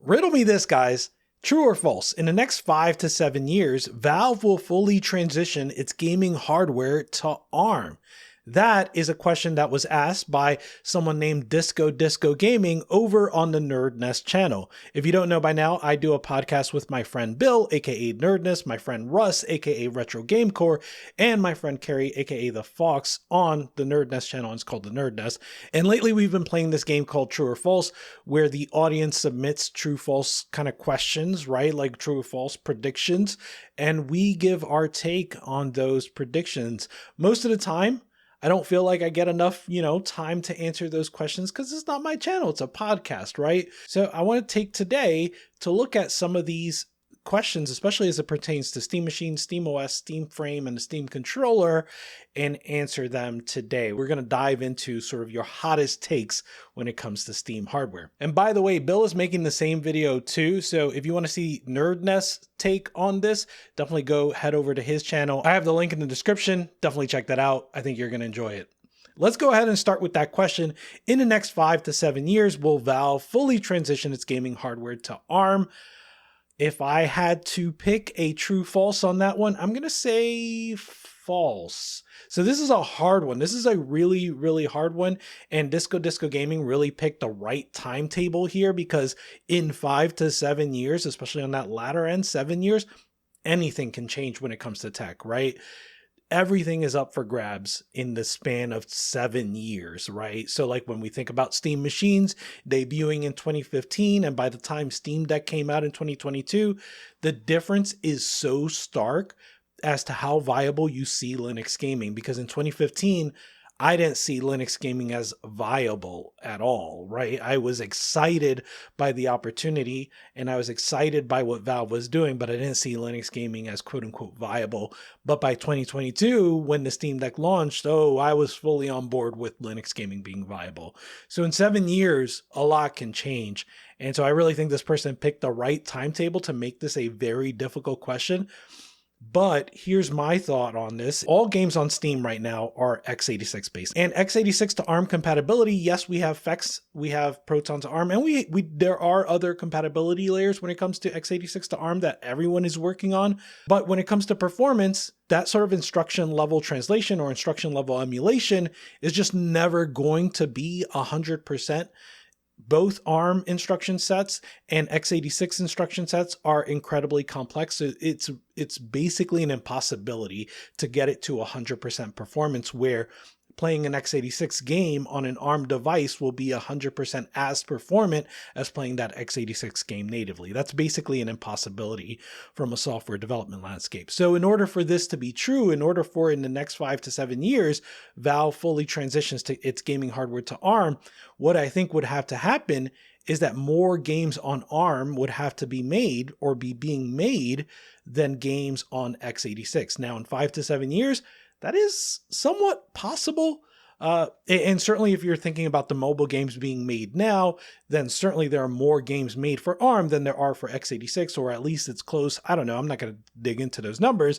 Riddle me this, guys. True or false? In the next 5 to 7 years, Valve will fully transition its gaming hardware to ARM. That is a question that was asked by someone named Disco Gaming over on the Nerd Nest channel. If you don't know by now, I do a podcast with my friend Bill, aka Nerdness, my friend Russ, aka Retro Gamecore, and my friend Carrie, aka The Fox, on the Nerd Nest channel. It's called the Nerd Nest. And lately we've been playing this game called True or False, where the audience submits true-false kind of questions, right? Like true or false predictions. And we give our take on those predictions. Most of the time, I don't feel like I get enough, time to answer those questions because it's not my channel. It's a podcast, right? So I want to take today to look at some of these questions, especially as it pertains to Steam Machine, Steam OS, Steam Frame, and the Steam controller, and answer them today. We're going to dive into sort of your hottest takes when it comes to Steam hardware. And by the way, Bill is making the same video too. So if you want to see Nerd Nest's take on this, definitely go head over to his channel. I have the link in the description. Definitely check that out. I think you're going to enjoy it. Let's go ahead and start with that question. In the next 5 to 7 years, will Valve fully transition its gaming hardware to ARM? If I had to pick a true false on that one, I'm going to say false. So this is a hard one. This is a really, really hard one. And Disco Gaming really picked the right timetable here because in 5 to 7 years, especially on that latter end, 7 years, anything can change when it comes to tech, right? Everything is up for grabs in the span of 7 years, right? So like when we think about Steam machines debuting in 2015, and by the time Steam Deck came out in 2022, the difference is so stark as to how viable you see Linux gaming. Because in 2015, I didn't see Linux gaming as viable at all, right? I was excited by the opportunity and I was excited by what Valve was doing, but I didn't see Linux gaming as quote unquote viable. But by 2022, when the Steam Deck launched, I was fully on board with Linux gaming being viable. So in 7 years, a lot can change. And so I really think this person picked the right timetable to make this a very difficult question. But here's my thought on this. All games on Steam right now are x86 based, and x86 to ARM compatibility. Yes, we have FEX, we have Proton to ARM, and there are other compatibility layers when it comes to x86 to ARM that everyone is working on. But when it comes to performance, that sort of instruction level translation or instruction level emulation is just never going to be 100%. Both ARM instruction sets and x86 instruction sets are incredibly complex. So it's basically an impossibility to get it to 100% performance, where playing an x86 game on an ARM device will be 100% as performant as playing that x86 game natively. That's basically an impossibility from a software development landscape. So in order for this to be true, in order for in the next 5 to 7 years, Valve fully transitions to its gaming hardware to ARM, what I think would have to happen is that more games on ARM would have to be made or be being made than games on x86. Now in 5 to 7 years, that is somewhat possible. And certainly if you're thinking about the mobile games being made now, then certainly there are more games made for ARM than there are for x86, or at least it's close. I don't know. I'm not going to dig into those numbers,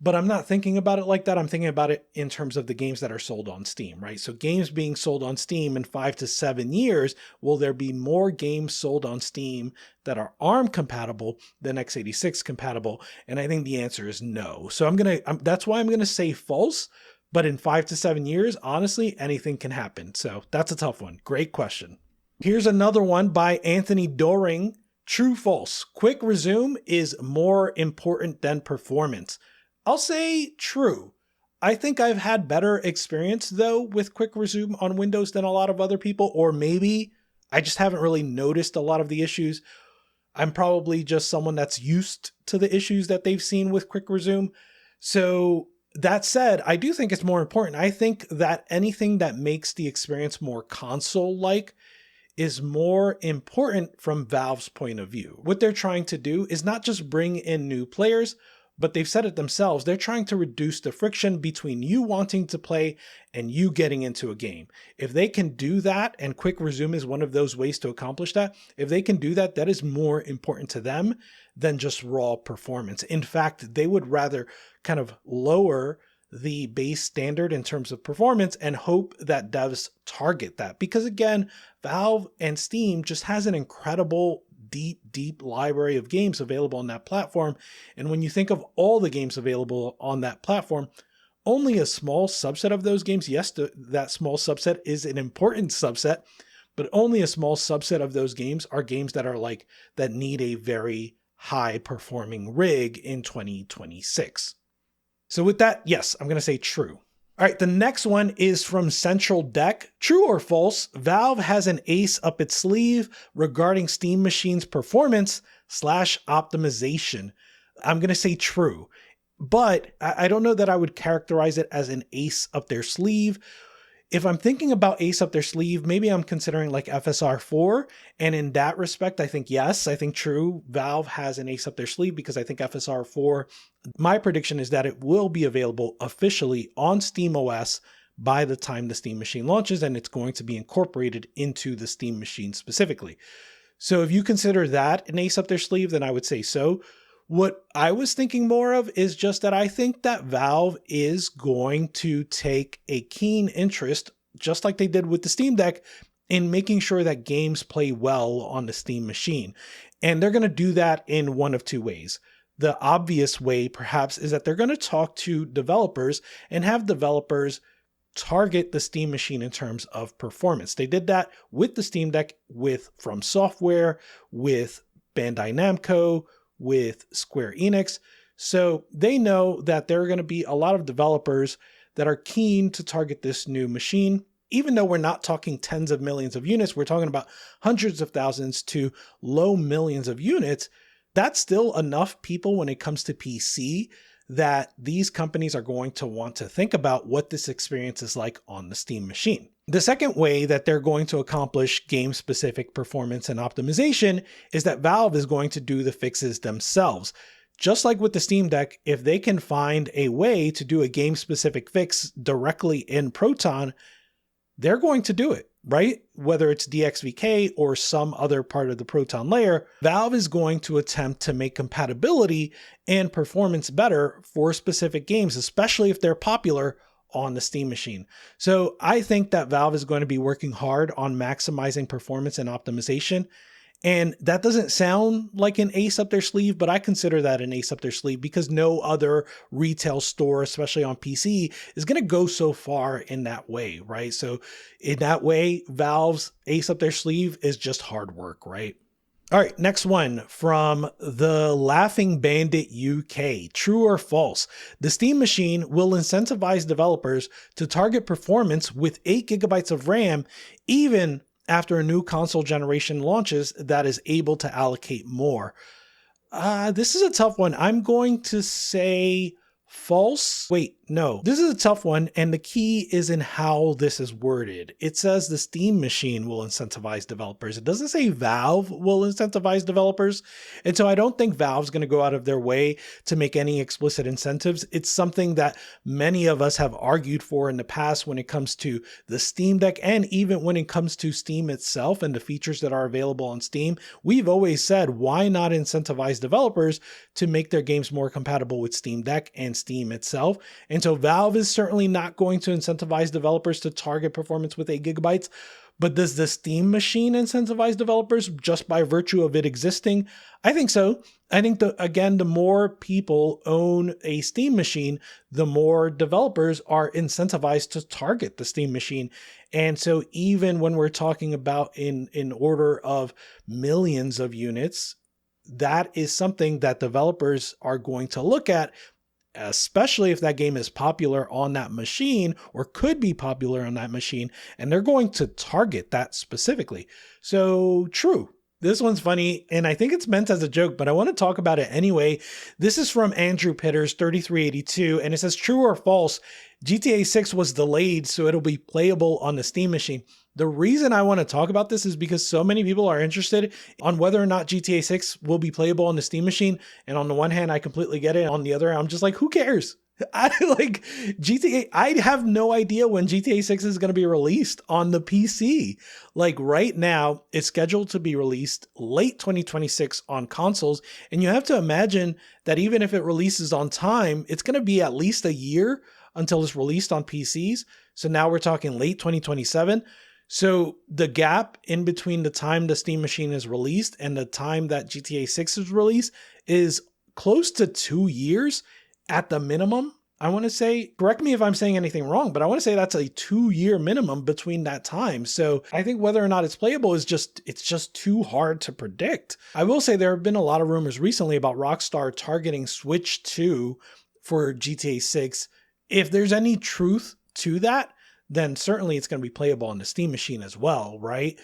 but I'm not thinking about it like that. I'm thinking about it in terms of the games that are sold on Steam, right? So games being sold on Steam in 5 to 7 years, will there be more games sold on Steam that are ARM compatible than x86 compatible? And I think the answer is no. So that's why I'm going to say false, but in 5 to 7 years, honestly, anything can happen. So that's a tough one. Great question. Here's another one by Anthony Doring. True, false. Quick resume is more important than performance. I'll say true. I think I've had better experience though with quick resume on Windows than a lot of other people, or maybe I just haven't really noticed a lot of the issues. I'm probably just someone that's used to the issues that they've seen with quick resume. So that said, I do think it's more important. I think that anything that makes the experience more console-like is more important from Valve's point of view. What they're trying to do is not just bring in new players, but they've said it themselves. They're trying to reduce the friction between you wanting to play and you getting into a game. If they can do that, and quick resume is one of those ways to accomplish that, if they can do that, that is more important to them than just raw performance. In fact, they would rather kind of lower the base standard in terms of performance and hope that devs target that. Because again, Valve and Steam just has an incredible deep library of games available on that platform. And when you think of all the games available on that platform, only a small subset of those games, yes, that small subset is an important subset, but only a small subset of those games are games that are like, that need a very high performing rig in 2026. So with that, yes, I'm going to say true. All right, the next one is from Central Deck. True or false, Valve has an ace up its sleeve regarding Steam Machine's performance / optimization. I'm going to say true, but I don't know that I would characterize it as an ace up their sleeve. If I'm thinking about ace up their sleeve, maybe I'm considering like FSR4. And in that respect, I think yes, I think true. Valve has an ace up their sleeve because I think FSR4, my prediction is that it will be available officially on SteamOS by the time the Steam Machine launches, and it's going to be incorporated into the Steam Machine specifically. So if you consider that an ace up their sleeve, then I would say so. What I was thinking more of is just that I think that Valve is going to take a keen interest, just like they did with the Steam Deck, in making sure that games play well on the Steam Machine. And they're going to do that in one of two ways. The obvious way, perhaps, is that they're going to talk to developers and have developers target the Steam Machine in terms of performance. They did that with the Steam Deck, with From Software, with Bandai Namco, with Square Enix. So they know that there are going to be a lot of developers that are keen to target this new machine. Even though we're not talking tens of millions of units, we're talking about hundreds of thousands to low millions of units. That's still enough people when it comes to PC that these companies are going to want to think about what this experience is like on the Steam Machine. The second way that they're going to accomplish game-specific performance and optimization is that Valve is going to do the fixes themselves. Just like with the Steam Deck, if they can find a way to do a game-specific fix directly in Proton, they're going to do it, right? Whether it's DXVK or some other part of the Proton layer, Valve is going to attempt to make compatibility and performance better for specific games, especially if they're popular on the Steam Machine. So I think that Valve is going to be working hard on maximizing performance and optimization. And that doesn't sound like an ace up their sleeve, but I consider that an ace up their sleeve because no other retail store, especially on PC, is going to go so far in that way, right? So in that way, Valve's ace up their sleeve is just hard work, right? All right, next one from the Laughing Bandit UK. True or false? The Steam Machine will incentivize developers to target performance with 8 GB of RAM, even after a new console generation launches that is able to allocate more. This is a tough one. I'm going to say false. Wait, no. This is a tough one, and the key is in how this is worded. It says the Steam Machine will incentivize developers. It doesn't say Valve will incentivize developers. And so I don't think Valve's going to go out of their way to make any explicit incentives. It's something that many of us have argued for in the past when it comes to the Steam Deck, and even when it comes to Steam itself and the features that are available on Steam. We've always said, why not incentivize developers to make their games more compatible with Steam Deck and Steam itself? And so Valve is certainly not going to incentivize developers to target performance with 8 GB, but does the Steam Machine incentivize developers just by virtue of it existing? I think so. I think again, the more people own a Steam Machine, the more developers are incentivized to target the Steam Machine. And so even when we're talking about in order of millions of units, that is something that developers are going to look at, especially if that game is popular on that machine or could be popular on that machine, and they're going to target that specifically. So true. This one's funny, and I think it's meant as a joke, but I want to talk about it anyway. This is from Andrew Pitters, 3382, and it says, true or false, GTA 6 was delayed, so it'll be playable on the Steam Machine. The reason I want to talk about this is because so many people are interested on whether or not GTA 6 will be playable on the Steam Machine. And on the one hand, I completely get it. On the other, I'm just like, who cares? I like GTA. I have no idea when GTA 6 is going to be released on the PC. Like right now, it's scheduled to be released late 2026 on consoles. And you have to imagine that even if it releases on time, it's going to be at least a year until it's released on PCs. So now we're talking late 2027. So the gap in between the time the Steam Machine is released and the time that GTA 6 is released is close to 2 years at the minimum. I want to say, correct me if I'm saying anything wrong, but I want to say that's a 2-year minimum between that time. So I think whether or not it's playable is it's just too hard to predict. I will say there have been a lot of rumors recently about Rockstar targeting Switch 2 for GTA 6. If there's any truth to that, then certainly it's going to be playable on the Steam Machine as well, right?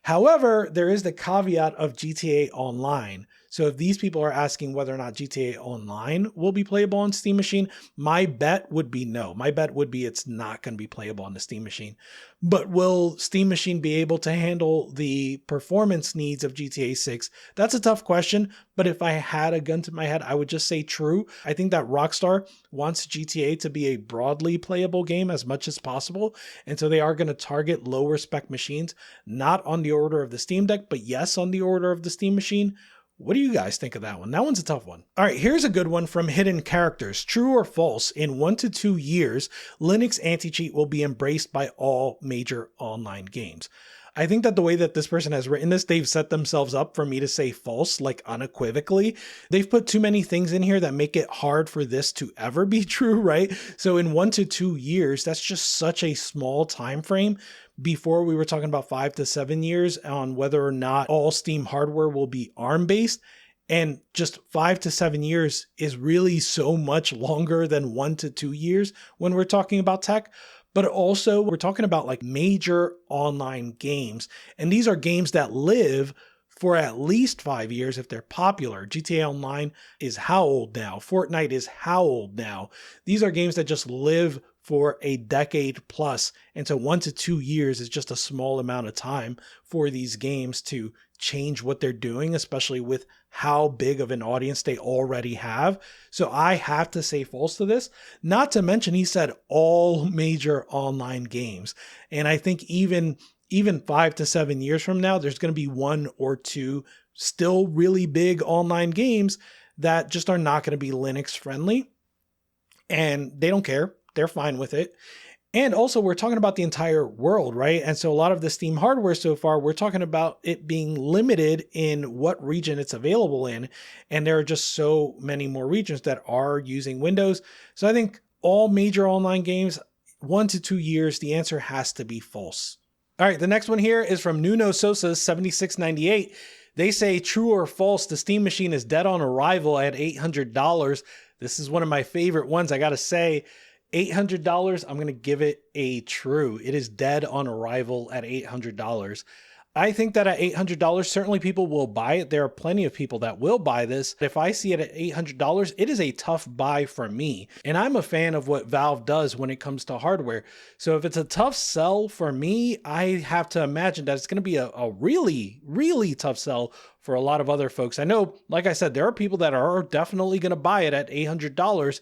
However, there is the caveat of GTA Online. So if these people are asking whether or not GTA Online will be playable on Steam Machine, my bet would be no. My bet would be it's not going to be playable on the Steam Machine. But will Steam Machine be able to handle the performance needs of GTA 6? That's a tough question, but if I had a gun to my head, I would just say true. I think that Rockstar wants GTA to be a broadly playable game as much as possible, and so they are going to target lower spec machines, not on the order of the Steam Deck, but yes, on the order of the Steam Machine. What do you guys think of that one? That one's a tough one. All right, here's a good one from Hidden Characters. True or false, in 1 to 2 years, Linux anti-cheat will be embraced by all major online games. I think that the way that this person has written this, they've set themselves up for me to say false, like unequivocally. They've put too many things in here that make it hard for this to ever be true, right? So in 1 to 2 years, that's just such a small time frame. Before we were talking about 5 to 7 years on whether or not all Steam hardware will be ARM based. And just 5 to 7 years is really so much longer than 1 to 2 years when we're talking about tech. But also we're talking about like major online games. And these are games that live for at least 5 years if they're popular. GTA Online is how old now? Fortnite is how old now? These are games that just live for a decade plus. And so 1 to 2 years is just a small amount of time for these games to change what they're doing, especially with how big of an audience they already have. So I have to say false to this. Not to mention, he said all major online games. And I think even 5 to 7 years from now, there's going to be 1 or 2 still really big online games that just are not going to be Linux friendly. And they don't care. They're fine with it. And also we're talking about the entire world, right? And so a lot of the Steam hardware so far, we're talking about it being limited in what region it's available in. And there are just so many more regions that are using Windows. So I think all major online games, 1 to 2 years, the answer has to be false. All right, the next one here is from Nuno Sosa 7698. They say true or false, the Steam Machine is dead on arrival at $800. This is one of my favorite ones, I gotta say. $800, I'm going to give it a true. It is dead on arrival at $800. I think that at $800, certainly people will buy it. There are plenty of people that will buy this. If I see it at $800, it is a tough buy for me. And I'm a fan of what Valve does when it comes to hardware. So if it's a tough sell for me, I have to imagine that it's going to be a really, really tough sell for a lot of other folks. I know, like I said, there are people that are definitely going to buy it at $800.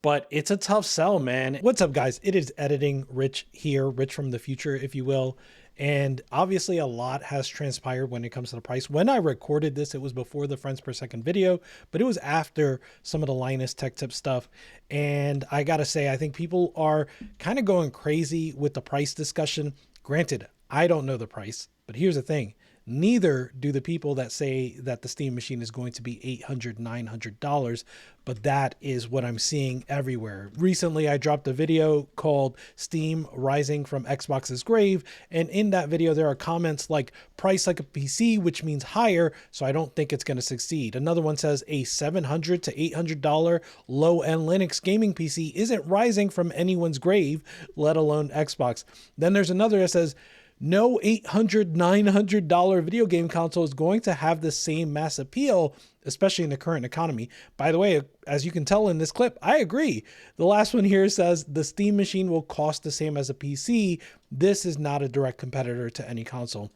But it's a tough sell, man. What's up, guys? It is Editing Rich here, Rich from the future, if you will. And obviously a lot has transpired when it comes to the price. When I recorded this, it was before the frames per second video, but it was after some of the Linus Tech Tip stuff. And I gotta say, I think people are kind of going crazy with the price discussion. Granted, I don't know the price, but here's the thing. Neither do the people that say that the Steam Machine is going to be $800, $900, but that is what I'm seeing everywhere. Recently, I dropped a video called Steam Rising from Xbox's Grave, and in that video, there are comments like price like a PC, which means higher, so I don't think it's going to succeed. Another one says a $700 to $800 low-end Linux gaming PC isn't rising from anyone's grave, let alone Xbox. Then there's another that says, no $800, $900 video game console is going to have the same mass appeal, especially in the current economy. By the way, as you can tell in this clip, I agree. The last one here says the Steam Machine will cost the same as a PC. This is not a direct competitor to any console.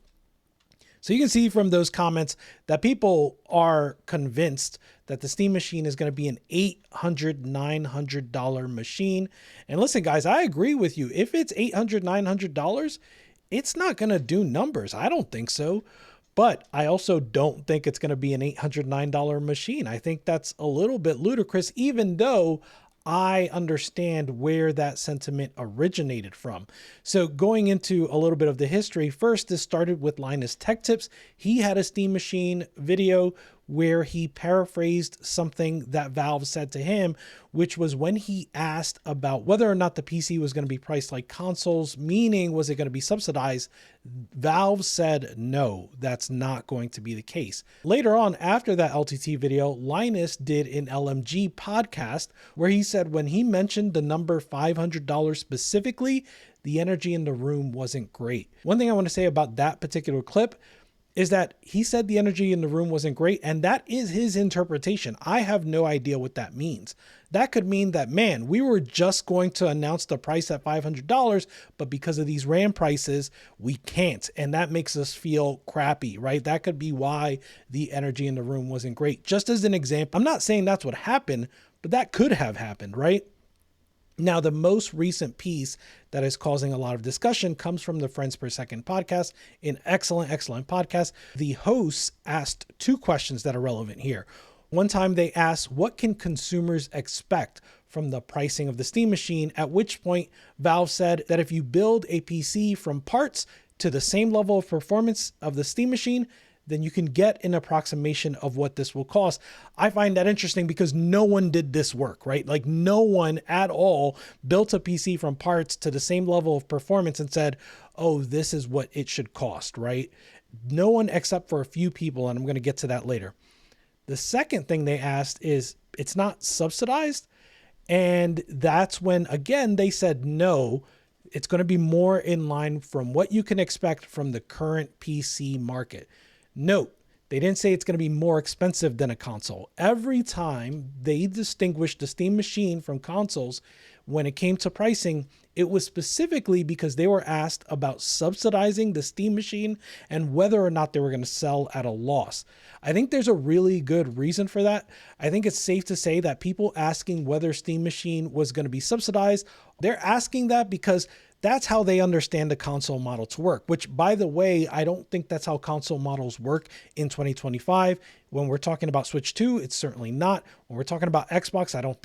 So you can see from those comments that people are convinced that the Steam Machine is going to be an $800, $900 machine. And listen, guys, I agree with you. If it's $800, $900, it's not going to do numbers. I don't think so. But I also don't think it's going to be an $809 machine. I think that's a little bit ludicrous, even though I understand where that sentiment originated from. So going into a little bit of the history, first, this started with Linus Tech Tips. He had a Steam Machine video where he paraphrased something that Valve said to him, which was when he asked about whether or not the PC was going to be priced like consoles, meaning was it going to be subsidized? Valve said, no, that's not going to be the case. Later on, after that LTT video, Linus did an LMG podcast where he said when he mentioned the number $500 specifically, the energy in the room wasn't great. One thing I want to say about that particular clip is that he said the energy in the room wasn't great, and that is his interpretation. I have no idea what that means. That could mean that, man, we were just going to announce the price at $500, but because of these RAM prices, we can't, and that makes us feel crappy, right? That could be why the energy in the room wasn't great. Just as an example, I'm not saying that's what happened, but that could have happened, right? Now, the most recent piece that is causing a lot of discussion comes from the Friends Per Second podcast, an excellent podcast. The hosts asked two questions that are relevant here. One time they asked, what can consumers expect from the pricing of the Steam Machine? At which point Valve said that if you build a PC from parts to the same level of performance of the Steam Machine, then you can get an approximation of what this will cost. I find that interesting because no one did this work, right? Like no one at all built a PC from parts to the same level of performance and said, oh, this is what it should cost, right? No one except for a few people, and I'm going to get to that later. The second thing they asked is, it's not subsidized? And that's when, again, they said no. It's going to be more in line from what you can expect from the current PC market. Note, they didn't say it's going to be more expensive than a console. Every time they distinguished the Steam Machine from consoles, when it came to pricing, it was specifically because they were asked about subsidizing the Steam Machine and whether or not they were going to sell at a loss. I think there's a really good reason for that. I think it's safe to say that people asking whether Steam Machine was going to be subsidized, they're asking that because that's how they understand the console model to work, which, by the way, I don't think that's how console models work in 2025. When we're talking about Switch 2, it's certainly not. When we're talking about Xbox, I don't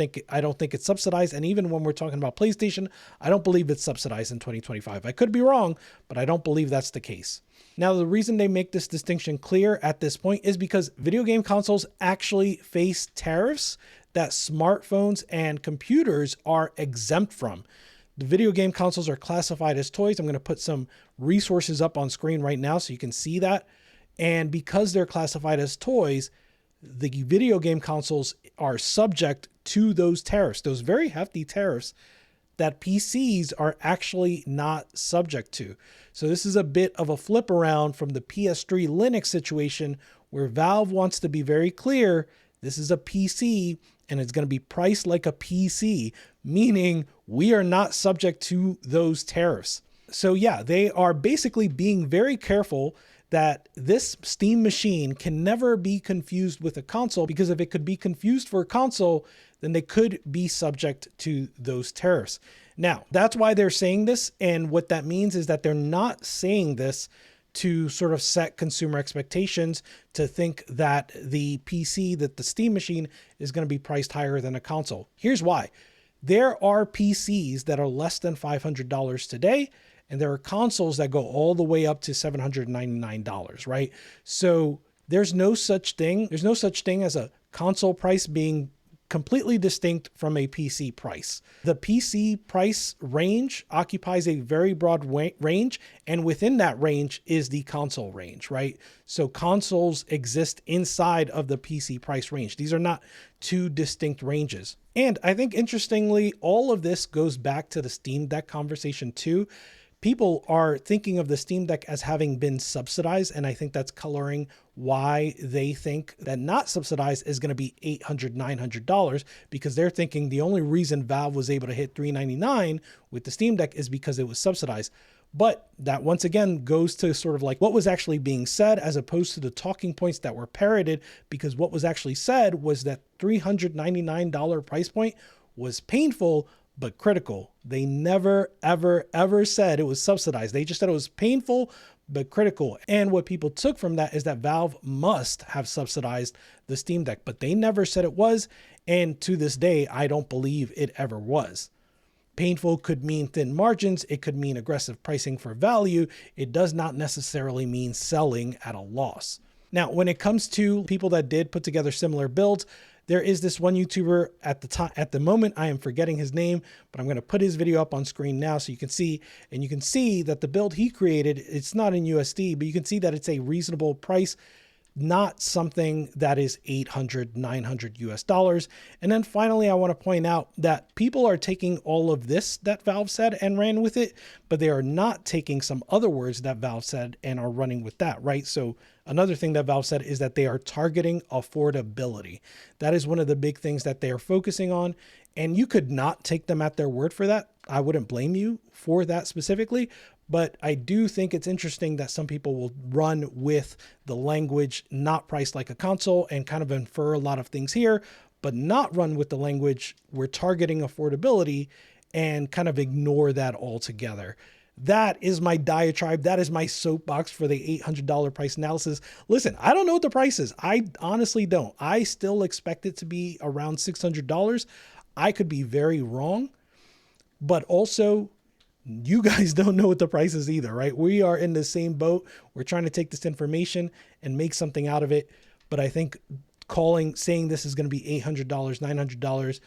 think it's subsidized. And even when we're talking about PlayStation, I don't believe it's subsidized in 2025. I could be wrong, but I don't believe that's the case. Now, the reason they make this distinction clear at this point is because video game consoles actually face tariffs that smartphones and computers are exempt from. The video game consoles are classified as toys. I'm going to put some resources up on screen right now so you can see that. And because they're classified as toys, the video game consoles are subject to those tariffs, those very hefty tariffs that PCs are actually not subject to. So this is a bit of a flip around from the PS3 Linux situation where Valve wants to be very clear, this is a PC and it's going to be priced like a PC, meaning we are not subject to those tariffs. So yeah, they are basically being very careful that this Steam Machine can never be confused with a console, because if it could be confused for a console, then they could be subject to those tariffs. Now, that's why they're saying this. And what that means is that they're not saying this to sort of set consumer expectations to think that the PC, that the Steam Machine is going to be priced higher than a console. Here's why. There are PCs that are less than $500 today, and there are consoles that go all the way up to $799, right? So there's no such thing. There's no such thing as a console price being completely distinct from a PC price. The PC price range occupies a very broad range, and within that range is the console range, right? So consoles exist inside of the PC price range. These are not two distinct ranges. And I think interestingly, all of this goes back to the Steam Deck conversation too. People are thinking of the Steam Deck as having been subsidized, and I think that's coloring why they think that not subsidized is going to be $800, $900, because they're thinking the only reason Valve was able to hit $399 with the Steam Deck is because it was subsidized. But that once again goes to sort of like what was actually being said as opposed to the talking points that were parroted, because what was actually said was that $399 price point was painful but critical. They never, ever, ever said it was subsidized. They just said it was painful, but critical. And what people took from that is that Valve must have subsidized the Steam Deck, but they never said it was. And to this day, I don't believe it ever was. Painful could mean thin margins. It could mean aggressive pricing for value. It does not necessarily mean selling at a loss. Now, when it comes to people that did put together similar builds, there is this one YouTuber at the moment, I am forgetting his name, but I'm going to put his video up on screen now so you can see, and you can see that the build he created, it's not in USD, but you can see that it's a reasonable price, not something that is 800, 900 US dollars. And then finally, I want to point out that people are taking all of this that Valve said and ran with it, but they are not taking some other words that Valve said and are running with that, right? So another thing that Valve said is that they are targeting affordability. That is one of the big things that they are focusing on. And you could not take them at their word for that. I wouldn't blame you for that specifically. But I do think it's interesting that some people will run with the language not priced like a console and kind of infer a lot of things here, but not run with the language we're targeting affordability and kind of ignore that altogether. That is my diatribe. That is my soapbox for the $800 price analysis. Listen, I don't know what the price is. I honestly don't. I still expect it to be around $600. I could be very wrong, but also you guys don't know what the price is either, right? We are in the same boat. We're trying to take this information and make something out of it. But I think saying this is going to be $800, $900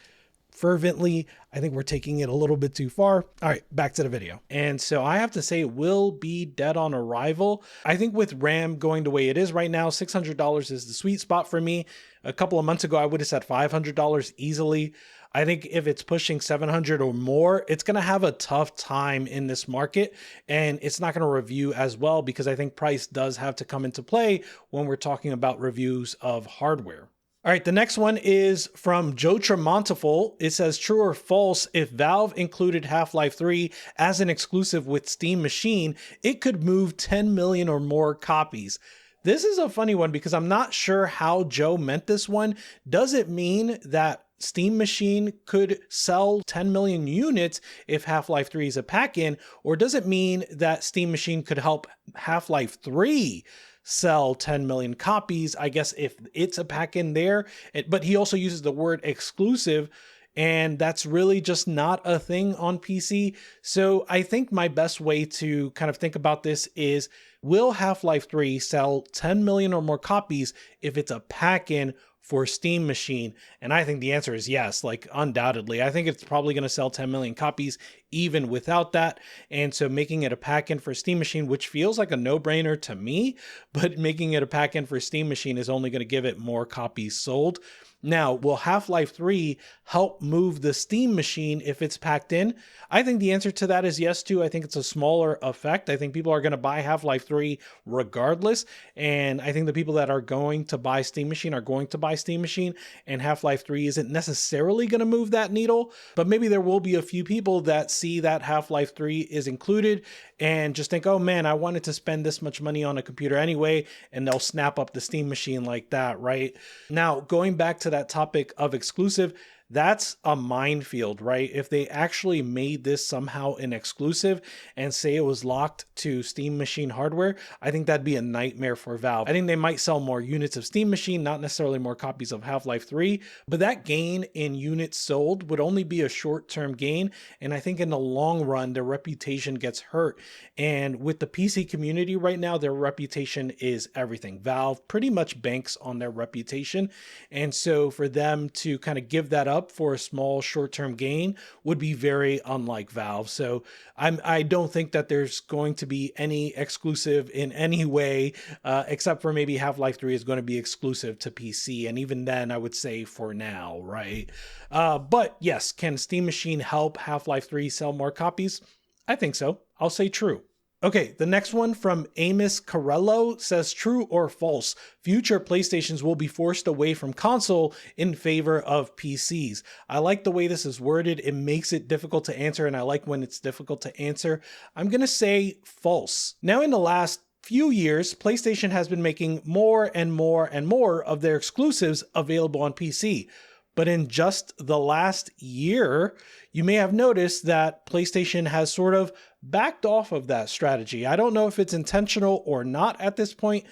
fervently, I think we're taking it a little bit too far. All right, back to the video. And so I have to say it will be dead on arrival. I think with RAM going the way it is right now, $600 is the sweet spot for me. A couple of months ago, I would have said $500 easily. I think if it's pushing 700 or more, it's going to have a tough time in this market, and it's not going to review as well because I think price does have to come into play when we're talking about reviews of hardware. All right, the next one is from Joe Tremontiful. It says, true or false, if Valve included Half-Life 3 as an exclusive with Steam Machine, it could move 10 million or more copies. This is a funny one because I'm not sure how Joe meant this one. Does it mean that Steam Machine could sell 10 million units if Half-Life 3 is a pack-in, or does it mean that Steam Machine could help Half-Life 3 sell 10 million copies? I guess if it's a pack-in there, but he also uses the word exclusive, and that's really just not a thing on PC. So I think my best way to kind of think about this is, will Half-Life 3 sell 10 million or more copies if it's a pack-in for Steam Machine? And I think the answer is yes, like undoubtedly. I think it's probably going to sell 10 million copies even without that. And so making it a pack-in for Steam Machine, which feels like a no-brainer to me, but making it a pack-in for Steam Machine is only going to give it more copies sold. Now, will Half-Life 3 help move the Steam Machine if it's packed in? I think the answer to that is yes, too. I think it's a smaller effect. I think people are going to buy Half-Life 3 regardless. And I think the people that are going to buy Steam Machine are going to buy Steam Machine. And Half-Life 3 isn't necessarily going to move that needle. But maybe there will be a few people that see that Half-Life 3 is included and just think, oh man, I wanted to spend this much money on a computer anyway. And they'll snap up the Steam Machine like that, right? Now, going back to that topic of exclusive, that's a minefield, right? If they actually made this somehow an exclusive and say it was locked to Steam Machine hardware, I think that'd be a nightmare for Valve. I think they might sell more units of Steam Machine, not necessarily more copies of Half-Life 3, but that gain in units sold would only be a short-term gain. And I think in the long run, their reputation gets hurt. And with the PC community right now, their reputation is everything. Valve pretty much banks on their reputation. And so for them to kind of give that up for a small short-term gain would be very unlike Valve. So I don't think that there's going to be any exclusive in any way, except for maybe Half-Life 3 is going to be exclusive to PC. And even then, I would say for now, right? But yes, can Steam Machine help Half-Life 3 sell more copies? I think so. I'll say true. Okay, the next one from Amos Carello says, true or false, future PlayStations will be forced away from console in favor of PCs. I like the way this is worded. It makes it difficult to answer, and I like when it's difficult to answer. I'm going to say false. Now, in the last few years, PlayStation has been making more and more and more of their exclusives available on PC. But in just the last year, you may have noticed that PlayStation has sort of backed off of that strategy. I don't know if it's intentional or not at this point.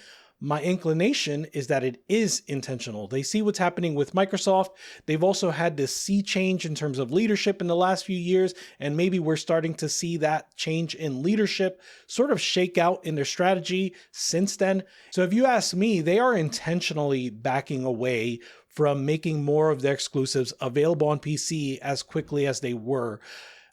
My inclination is that it is intentional. They see what's happening with Microsoft. They've also had this sea change in terms of leadership in the last few years, and maybe we're starting to see that change in leadership sort of shake out in their strategy since then. So if you ask me, they are intentionally backing away from making more of their exclusives available on PC as quickly as they were.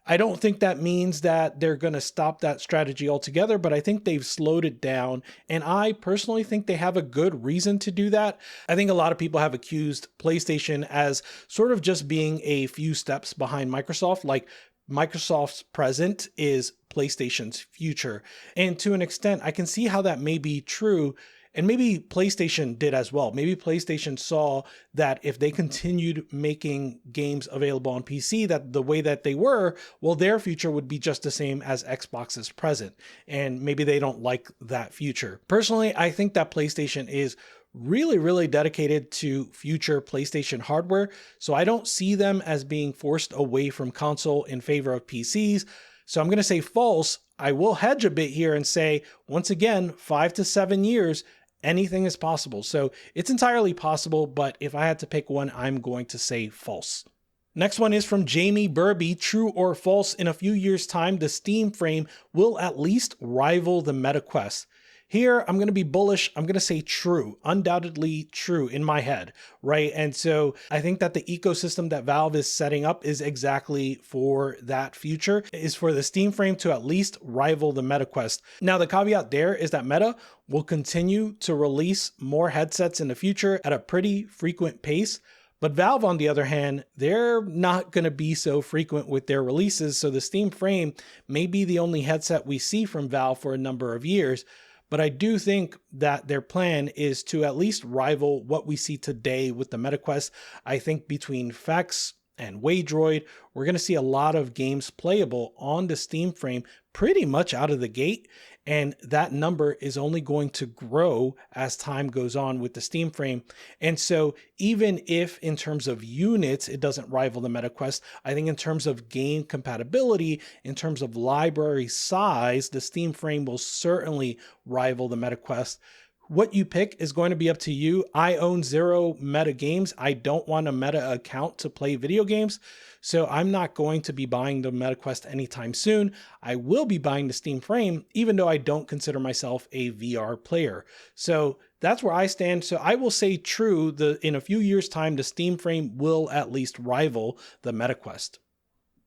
I don't think that means that they're going to stop that strategy altogether, but I think they've slowed it down. And I personally think they have a good reason to do that. I think a lot of people have accused PlayStation as sort of just being a few steps behind Microsoft, like Microsoft's present is PlayStation's future. And to an extent, I can see how that may be true. And maybe PlayStation did as well. Maybe PlayStation saw that if they continued making games available on PC that the way that they were, well, their future would be just the same as Xbox's present. And maybe they don't like that future. Personally, I think that PlayStation is really dedicated to future PlayStation hardware. So I don't see them as being forced away from console in favor of PCs. So I'm going to say false. I will hedge a bit here and say, once again, 5 to 7 years, anything is possible. So it's entirely possible, but if I had to pick one, I'm going to say false. Next one is from Jamie Burby. True or false, in a few years' time, the Steam frame will at least rival the MetaQuest. Here, I'm going to be bullish. I'm going to say true, undoubtedly true in my head, right? And so I think that the ecosystem that Valve is setting up is exactly for that future, is for the Steam frame to at least rival the MetaQuest. Now, the caveat there is that Meta will continue to release more headsets in the future at a pretty frequent pace. But Valve, on the other hand, they're not going to be so frequent with their releases. So the Steam frame may be the only headset we see from Valve for a number of years. But I do think that their plan is to at least rival what we see today with the MetaQuest. I think between Fex and Waydroid, we're going to see a lot of games playable on the Steam frame pretty much out of the gate. And that number is only going to grow as time goes on with the Steam frame. And so even if in terms of units, it doesn't rival the MetaQuest, I think in terms of game compatibility, in terms of library size, the Steam frame will certainly rival the MetaQuest. What you pick is going to be up to you. I own 0 Meta games. I don't want a Meta account to play video games. So I'm not going to be buying the MetaQuest anytime soon. I will be buying the Steam frame, even though I don't consider myself a VR player. So that's where I stand. So I will say true, in a few years' time, the Steam frame will at least rival the MetaQuest.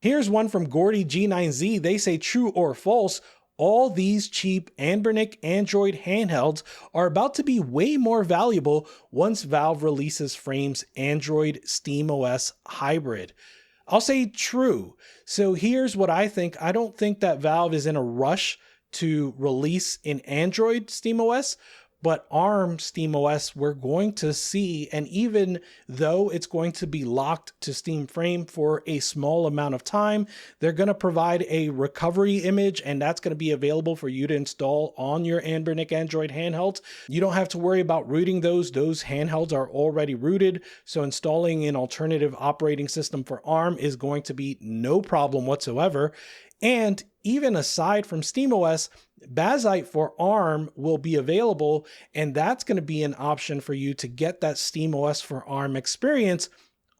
Here's one from Gordy G9Z. They say true or false. All these cheap Anbernic Android handhelds are about to be way more valuable once Valve releases Frame's Android SteamOS hybrid. I'll say true. So here's what I think. I don't think that Valve is in a rush to release an Android SteamOS, but ARM SteamOS we're going to see, and even though it's going to be locked to Steam Frame for a small amount of time, they're going to provide a recovery image, and that's going to be available for you to install on your Anbernic Android handhelds. You don't have to worry about rooting those. Those handhelds are already rooted, so installing an alternative operating system for ARM is going to be no problem whatsoever. And even aside from SteamOS, Bazzite for ARM will be available, and that's going to be an option for you to get that SteamOS for ARM experience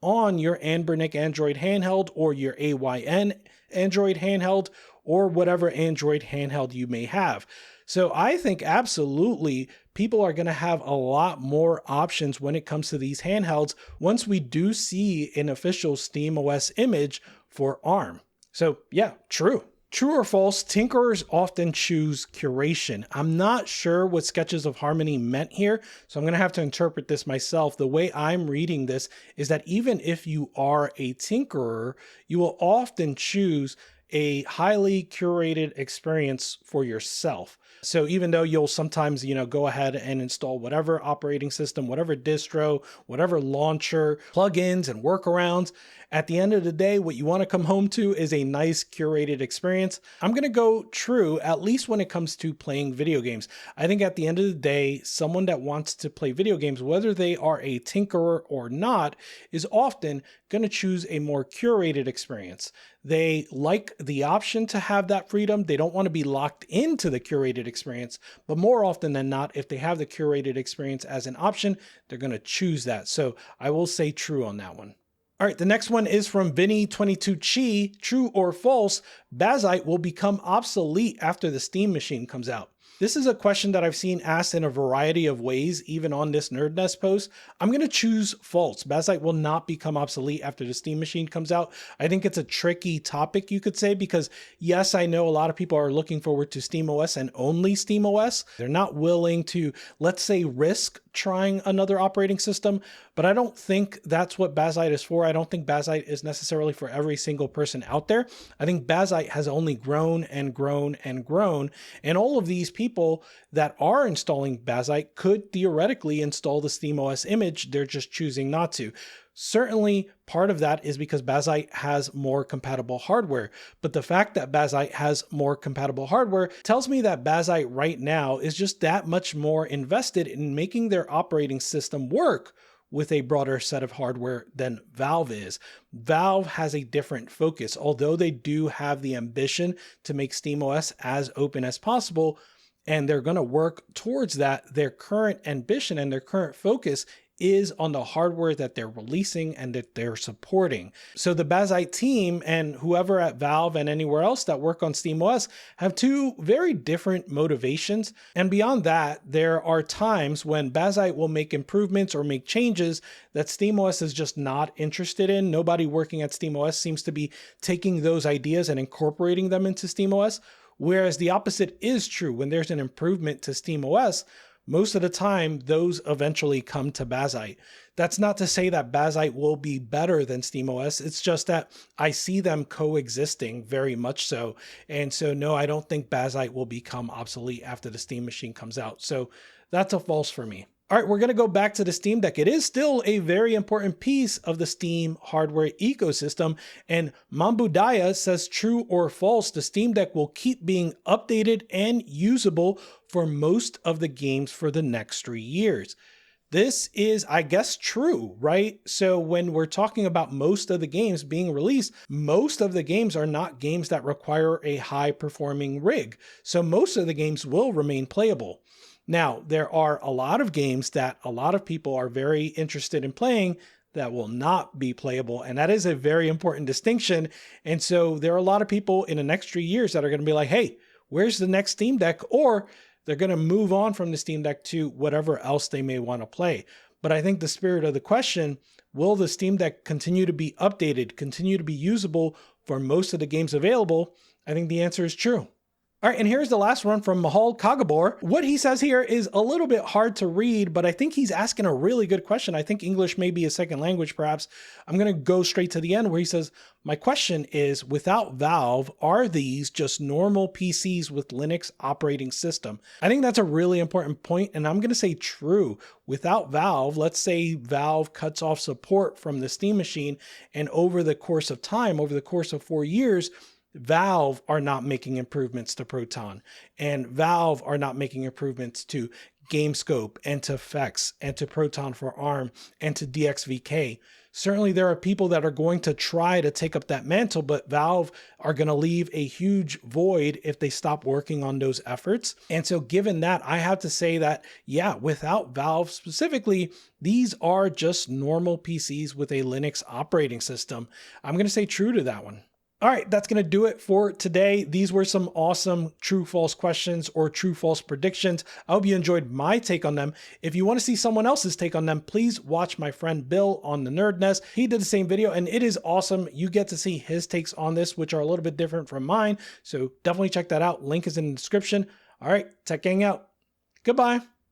on your Anbernic Android handheld or your AYN Android handheld or whatever Android handheld you may have. So I think absolutely people are going to have a lot more options when it comes to these handhelds once we do see an official SteamOS image for ARM. So yeah, true. True or false, tinkerers often choose curation. I'm not sure what Sketches of Harmony meant here, so I'm going to have to interpret this myself. The way I'm reading this is that even if you are a tinkerer, you will often choose a highly curated experience for yourself. So even though you'll sometimes, go ahead and install whatever operating system, whatever distro, whatever launcher, plugins and workarounds, at the end of the day, what you want to come home to is a nice curated experience. I'm going to go true, at least when it comes to playing video games. I think at the end of the day, someone that wants to play video games, whether they are a tinkerer or not, is often going to choose a more curated experience. They like the option to have that freedom. They don't want to be locked into the curated experience, but more often than not, if they have the curated experience as an option, they're going to choose that. So I will say true on that one. All right, the next one is from Vinny22Chi. True or false, Bazzite will become obsolete after the Steam machine comes out. This is a question that I've seen asked in a variety of ways, even on this Nerd Nest post. I'm going to choose false. Bazzite will not become obsolete after the Steam machine comes out. I think it's a tricky topic, you could say, because yes, I know a lot of people are looking forward to SteamOS and only SteamOS. They're not willing to, let's say, risk trying another operating system, but I don't think that's what Bazzite is for. I don't think Bazzite is necessarily for every single person out there. I think Bazzite has only grown and grown and grown, and all of these people that are installing Bazzite could theoretically install the SteamOS image. They're just choosing not to. Certainly, part of that is because Bazzite has more compatible hardware, but the fact that Bazzite has more compatible hardware tells me that Bazzite right now is just that much more invested in making their operating system work with a broader set of hardware than Valve is. Valve has a different focus. Although they do have the ambition to make SteamOS as open as possible, and they're going to work towards that, their current ambition and their current focus is on the hardware that they're releasing and that they're supporting. So the Bazzite team and whoever at Valve and anywhere else that work on SteamOS have two very different motivations. And beyond that, there are times when Bazzite will make improvements or make changes that SteamOS is just not interested in. Nobody working at SteamOS seems to be taking those ideas and incorporating them into SteamOS. Whereas the opposite is true. When there's an improvement to SteamOS, most of the time, those eventually come to Bazzite. That's not to say that Bazzite will be better than SteamOS. It's just that I see them coexisting very much so. And so, no, I don't think Bazzite will become obsolete after the Steam machine comes out. So that's a false for me. All right, we're going to go back to the Steam Deck. It is still a very important piece of the Steam hardware ecosystem. And Mambudaya says true or false, the Steam Deck will keep being updated and usable for most of the games for the next 3 years. This is, I guess, true, right? So when we're talking about most of the games being released, most of the games are not games that require a high performing rig. So most of the games will remain playable. Now, there are a lot of games that a lot of people are very interested in playing that will not be playable. And that is a very important distinction. And so there are a lot of people in the next 3 years that are going to be like, hey, where's the next Steam Deck? Or they're going to move on from the Steam Deck to whatever else they may want to play. But I think the spirit of the question, will the Steam Deck continue to be updated, continue to be usable for most of the games available? I think the answer is true. All right, and here's the last one from Mahal Kagabor. What he says here is a little bit hard to read, but I think he's asking a really good question. I think English may be a second language, perhaps. I'm going to go straight to the end where he says, my question is, without Valve, are these just normal PCs with Linux operating system? I think that's a really important point, and I'm going to say true. Without Valve, let's say Valve cuts off support from the Steam machine, and over the course of time, over the course of 4 years, Valve are not making improvements to Proton, and Valve are not making improvements to GameScope and to FEX and to Proton for ARM and to DXVK. Certainly there are people that are going to try to take up that mantle, but Valve are going to leave a huge void if they stop working on those efforts. And so given that, I have to say that, yeah, without Valve specifically, these are just normal PCs with a Linux operating system. I'm going to say true to that one. All right, that's going to do it for today. These were some awesome true-false questions or true-false predictions. I hope you enjoyed my take on them. If you want to see someone else's take on them, please watch my friend Bill on the Nerd Nest. He did the same video and it is awesome. You get to see his takes on this, which are a little bit different from mine. So definitely check that out. Link is in the description. All right, Tech Gang out. Goodbye.